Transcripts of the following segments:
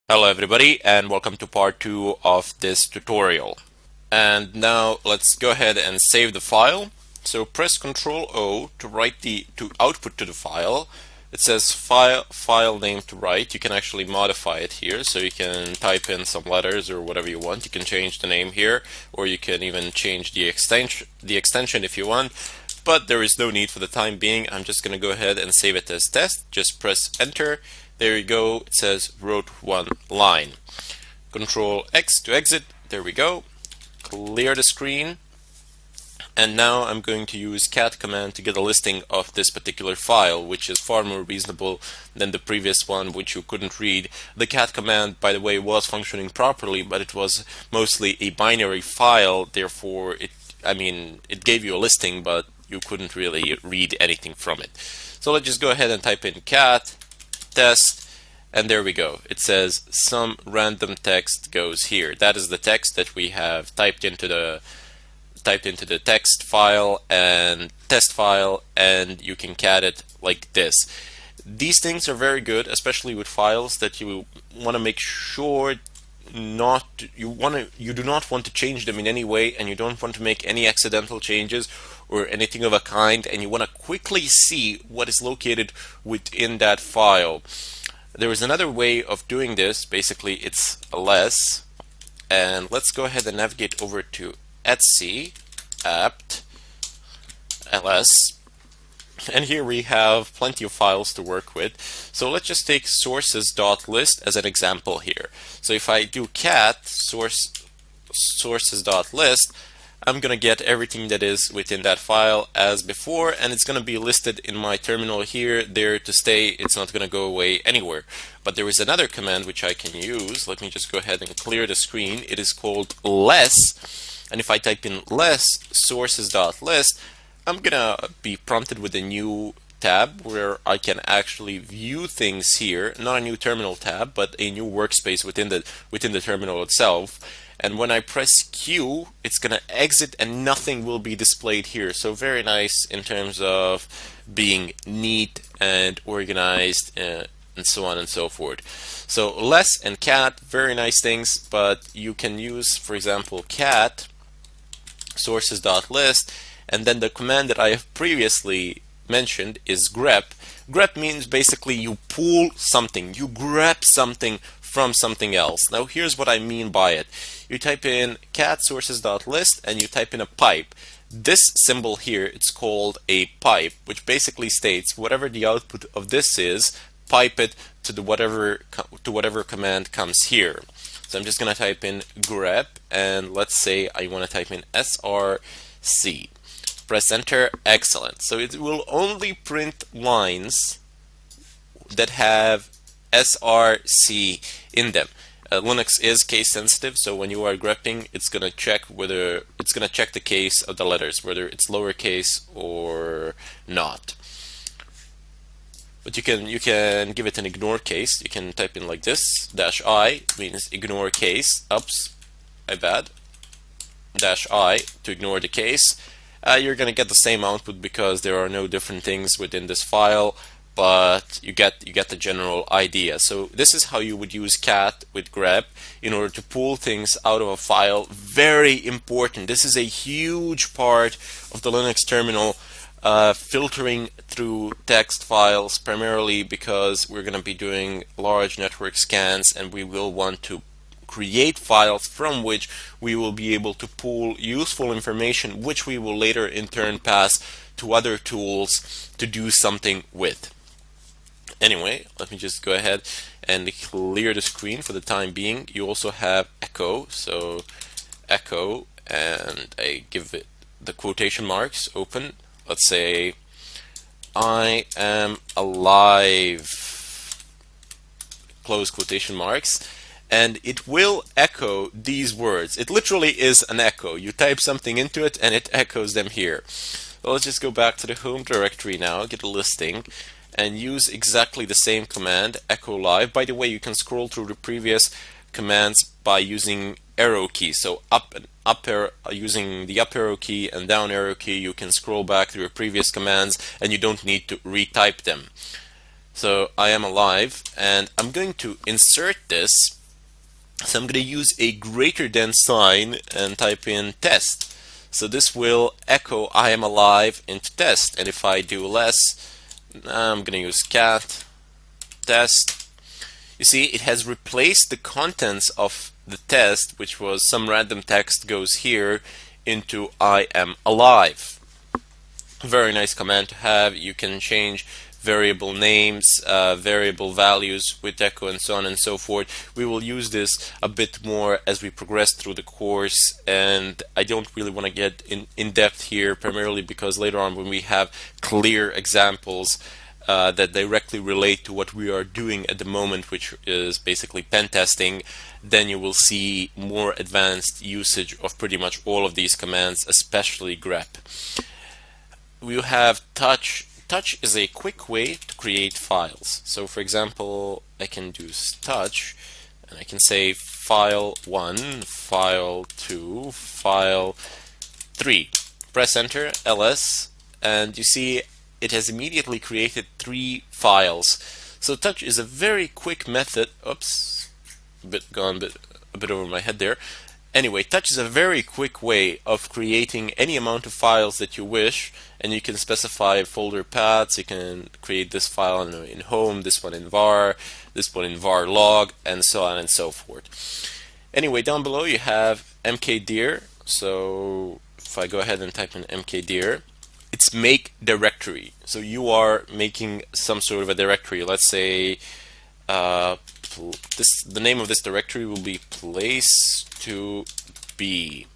Hello everybody and welcome to part 2 of this tutorial. And now let's go ahead and save the file. So press Ctrl O to write to output to the file. It says file name to write. You can actually modify it here, so you can type in some letters or whatever you want. You can change the name here, or you can even change the extension if you want. But there is no need for the time being. I'm just going to go ahead and save it as test. Just press enter. There you go. It says wrote one line. Control X to exit. There we go. Clear the screen. And now I'm going to use cat command to get a listing of this particular file, which is far more reasonable than the previous one, which you couldn't read. The cat command, by the way, was functioning properly, but it was mostly a binary file. Therefore, it gave you a listing, but you couldn't really read anything from it. So let's just go ahead and type in cat test, and there we go. It says some random text goes here. That is the text that we have typed into the text file and test file, and you can cat it like this. These things are very good, especially with files that you want to make sure you do not want to change them in any way, and you don't want to make any accidental changes or anything of a kind, and you want to quickly see what is located within that file. There is another way of doing this. Basically, it's ls, and let's go ahead and navigate over to etc apt ls, and here we have plenty of files to work with. So let's just take sources.list as an example here. So if I do cat sources.list, I'm going to get everything that is within that file as before, and it's going to be listed in my terminal here, there to stay. It's not going to go away anywhere. But there is another command which I can use. Let me just go ahead and clear the screen. It is called less, and if I type in less sources.list, I'm going to be prompted with a new tab where I can actually view things here. Not a new terminal tab, but a new workspace within the terminal itself. And when I press Q, it's going to exit and nothing will be displayed here. So very nice in terms of being neat and organized and so on and so forth. So less and cat, very nice things, but you can use, for example, cat sources.list, and then the command that I have previously mentioned is grep. Grep means basically you pull something, you grep something from something else. Now here's what I mean by it. You type in cat sources.list and you type in a pipe. This symbol here, it's called a pipe, which basically states whatever the output of this is, pipe it to whatever command comes here. So I'm just going to type in grep, and let's say I want to type in src. Press enter. Excellent. So it will only print lines that have src in them. Linux is case sensitive, so when you are grepping, it's going to check the case of the letters, whether it's lowercase or not. But you can give it an ignore case. You can type in like this. -I means ignore case. Oops, I bad. -I to ignore the case. You're going to get the same output because there are no different things within this file, but you get the general idea. So this is how you would use cat with grep in order to pull things out of a file. Very important. This is a huge part of the Linux terminal. Filtering through text files, primarily because we're going to be doing large network scans, and we will want to create files from which we will be able to pull useful information, which we will later in turn pass to other tools to do something with. Anyway, let me just go ahead and clear the screen for the time being. You also have echo, so echo, and I give it the quotation marks open. Let's say I am alive, close quotation marks, and it will echo these words. It literally is an echo. You type something into it and it echoes them here. So let's just go back to the home directory now, get a listing, and use exactly the same command, echo live. By the way, you can scroll through the previous commands by using arrow key. So using the up arrow key and down arrow key, you can scroll back through your previous commands and you don't need to retype them. So I am alive, and I'm going to insert this So I'm going to use a greater than sign and type in test. So this will echo I am alive into test. And if I do less, I'm going to use cat test. You see, it has replaced the contents of the test, which was some random text goes here, into I am alive. Very nice command to have. You can change variable names, variable values with echo, and so on and so forth. We will use this a bit more as we progress through the course, and I don't really want to get in depth here, primarily because later on when we have clear examples that directly relate to what we are doing at the moment, which is basically pen testing, then you will see more advanced usage of pretty much all of these commands, especially grep. We have touch. Touch is a quick way to create files. So for example, I can do touch and I can say file1, file2, file3. Press enter, ls, and you see it has immediately created 3 files. So touch is a very quick method. Oops, a bit over my head there. Anyway, touch is a very quick way of creating any amount of files that you wish, and you can specify folder paths. You can create this file in home, this one in var, this one in var log, and so on and so forth. Anyway, down below you have mkdir. So if I go ahead and type in mkdir, it's make directory. So you are making some sort of a directory. Let's say the name of this directory will be place to be.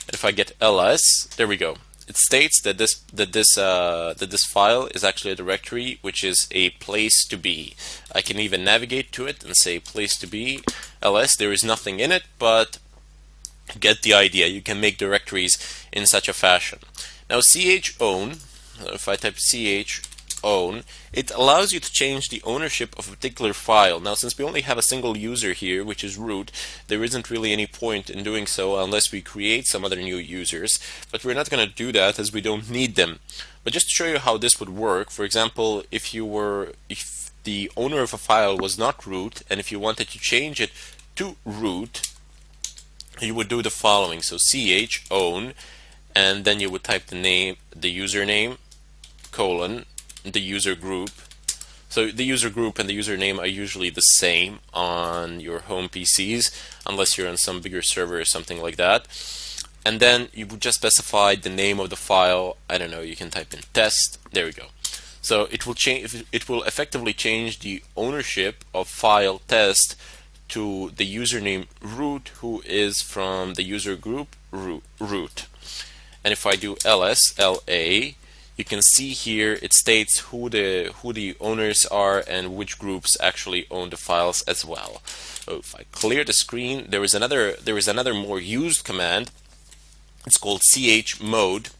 And if I get ls, there we go. It states that this file is actually a directory, which is a place to be. I can even navigate to it and say place to be ls. There is nothing in it, but get the idea. You can make directories in such a fashion. Now chown, if I type chown, it allows you to change the ownership of a particular file. Now, since we only have a single user here, which is root, there isn't really any point in doing so unless we create some other new users. But we're not going to do that as we don't need them. But just to show you how this would work, for example, if the owner of a file was not root, and if you wanted to change it to root, you would do the following. So chown, and then you would type the name, the username, colon, the user group. So the user group and the username are usually the same on your home PCs, unless you're on some bigger server or something like that. And then you would just specify the name of the file. I don't know, you can type in test. There we go. So it will change. It will effectively change the ownership of file test to the username root, who is from the user group root. And if I do ls, la, you can see here it states who the owners are and which groups actually own the files as well. So if I clear the screen, there is another more used command. It's called chmod,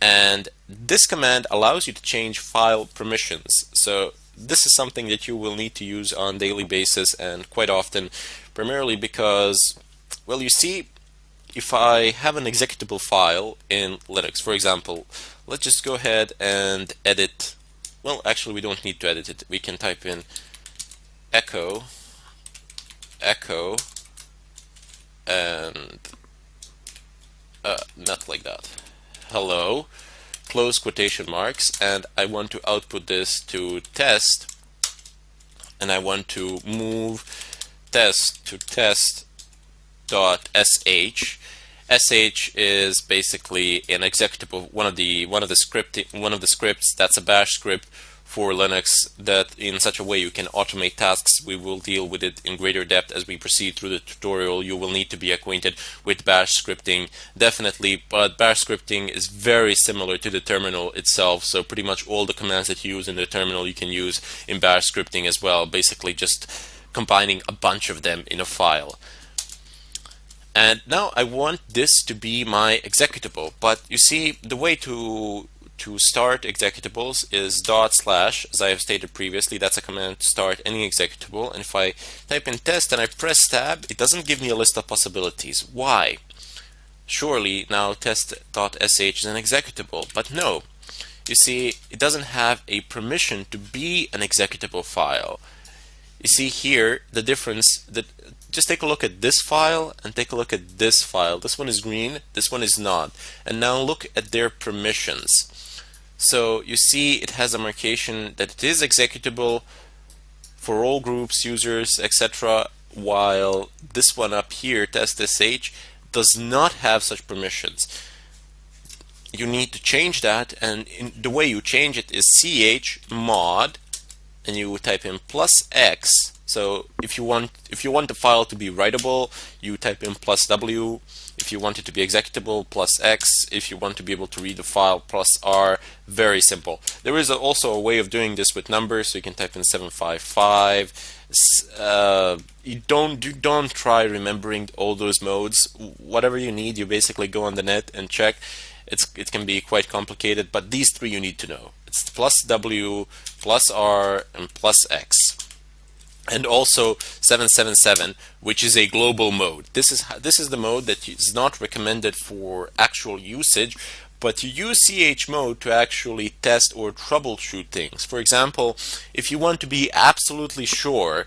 and this command allows you to change file permissions. So this is something that you will need to use on a daily basis and quite often, primarily because, well, you see, if I have an executable file in Linux, for example, let's just go ahead and edit. Well, actually, we don't need to edit it. We can type in echo, and not like that. Hello, close quotation marks, and I want to output this to test, and I want to move test to test.sh. sh is basically an executable, one of the scripts that's a bash script for Linux, that in such a way you can automate tasks. We will deal with it in greater depth as we proceed through the tutorial. You will need to be acquainted with bash scripting, definitely, but bash scripting is very similar to the terminal itself, so pretty much all the commands that you use in the terminal you can use in bash scripting as well, basically just combining a bunch of them in a file. And now I want this to be my executable, but you see, the way to start executables is /, as I have stated previously. That's a command to start any executable. And if I type in test and I press tab, it doesn't give me a list of possibilities. Why? Surely now test.sh is an executable, but no. You see, it doesn't have a permission to be an executable file. You see here the difference, that just take a look at this file and take a look at this file. This one is green, this one is not. And now look at their permissions. So you see it has a marcation that it is executable for all groups, users, etc., while this one up here, test.sh, does not have such permissions. You need to change that, and the way you change it is chmod, and you type in +x. So if you want the file to be writable, you type in +w. If you want it to be executable, +x. If you want to be able to read the file, +r. Very simple. There is also a way of doing this with numbers, so you can type in 755. You don't try remembering all those modes. Whatever you need, you basically go on the net and check. It can be quite complicated, but these three you need to know. It's +w, +r, and +x. And also 777, which is a global mode. This is the mode that is not recommended for actual usage, but you use chmod to actually test or troubleshoot things. For example, if you want to be absolutely sure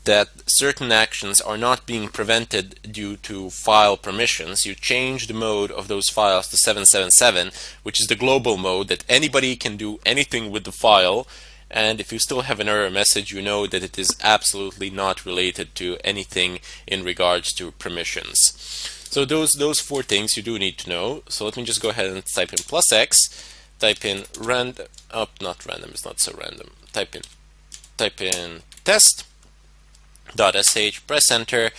that certain actions are not being prevented due to file permissions, you change the mode of those files to 777, which is the global mode that anybody can do anything with the file. And if you still have an error message, you know that it is absolutely not related to anything in regards to permissions. So those four things you do need to know. So let me just go ahead and type in +x, type in random, not random, it's not so random. Type in test.sh, press enter,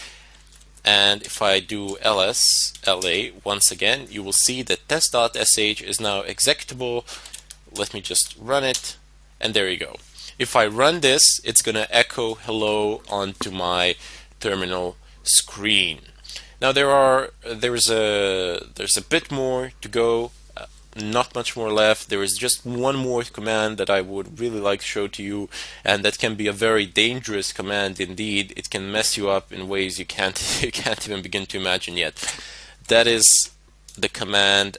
and if I do ls la once again, you will see that test.sh is now executable. Let me just run it. And there you go. If I run this, it's going to echo hello onto my terminal screen. Now there's a bit more to go, not much more left. There is just one more command that I would really like to show to you, and that can be a very dangerous command indeed. It can mess you up in ways you can't even begin to imagine yet. That is the command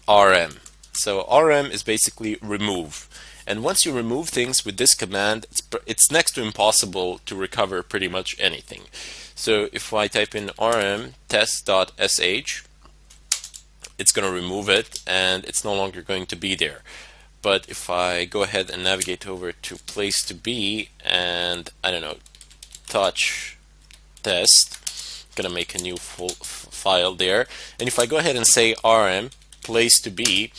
rm. So rm is basically remove. And once you remove things with this command, it's next to impossible to recover pretty much anything. So if I type in rm test.sh, it's going to remove it and it's no longer going to be there. But if I go ahead and navigate over to place to be and, I don't know, touch test, I'm going to make a new file there. And if I go ahead and say rm place to be,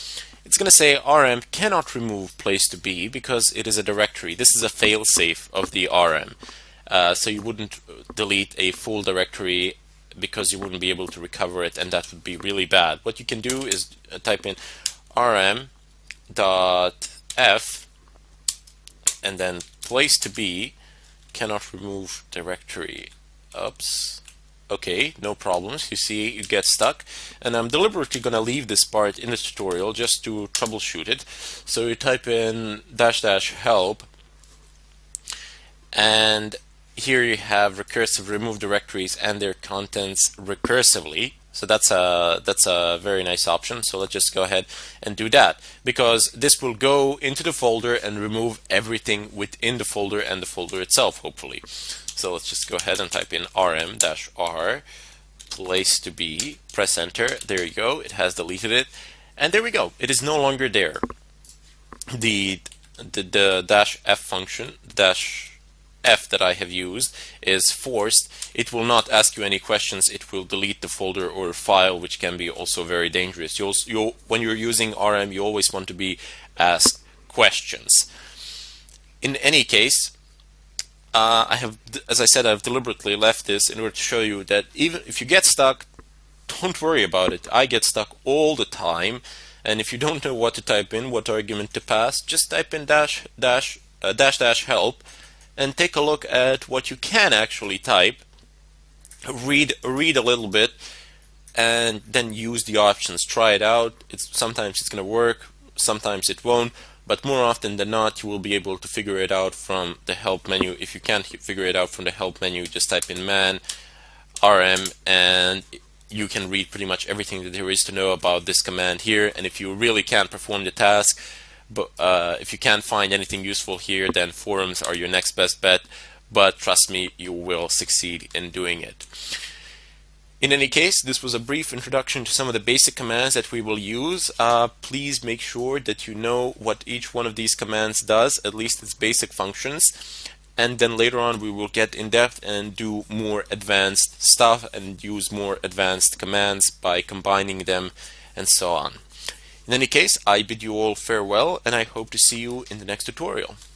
it's going to say rm cannot remove place to be because it is a directory. This is a failsafe of the rm. So you wouldn't delete a full directory because you wouldn't be able to recover it, and that would be really bad. What you can do is type in rm.f and then place to be cannot remove directory. Oops. Okay, no problems. You see, you get stuck. And I'm deliberately going to leave this part in the tutorial just to troubleshoot it. So you type in --help, and here you have recursive remove directories and their contents recursively. So that's a very nice option. So let's just go ahead and do that, because this will go into the folder and remove everything within the folder and the folder itself, hopefully. So let's just go ahead and type in rm-r place to be, press enter. There you go. It has deleted it, and there we go. It is no longer there. The -f function, -f that I have used, is forced. It will not ask you any questions. It will delete the folder or file, which can be also very dangerous. When you're using rm, you always want to be asked questions. In any case, as I said, I've deliberately left this in order to show you that even if you get stuck, don't worry about it. I get stuck all the time, and if you don't know what to type in, what argument to pass, just type in --help and take a look at what you can actually type. Read a little bit, and then use the options. Try it out. Sometimes it's going to work, sometimes it won't. But more often than not, you will be able to figure it out from the help menu. If you can't figure it out from the help menu, just type in man rm, and you can read pretty much everything that there is to know about this command here. And if you really can't perform the task, but if you can't find anything useful here, then forums are your next best bet. but trust me, you will succeed in doing it. In any case, this was a brief introduction to some of the basic commands that we will use. Please make sure that you know what each one of these commands does, at least its basic functions. And then later on we will get in depth and do more advanced stuff and use more advanced commands by combining them and so on. In any case, I bid you all farewell, and I hope to see you in the next tutorial.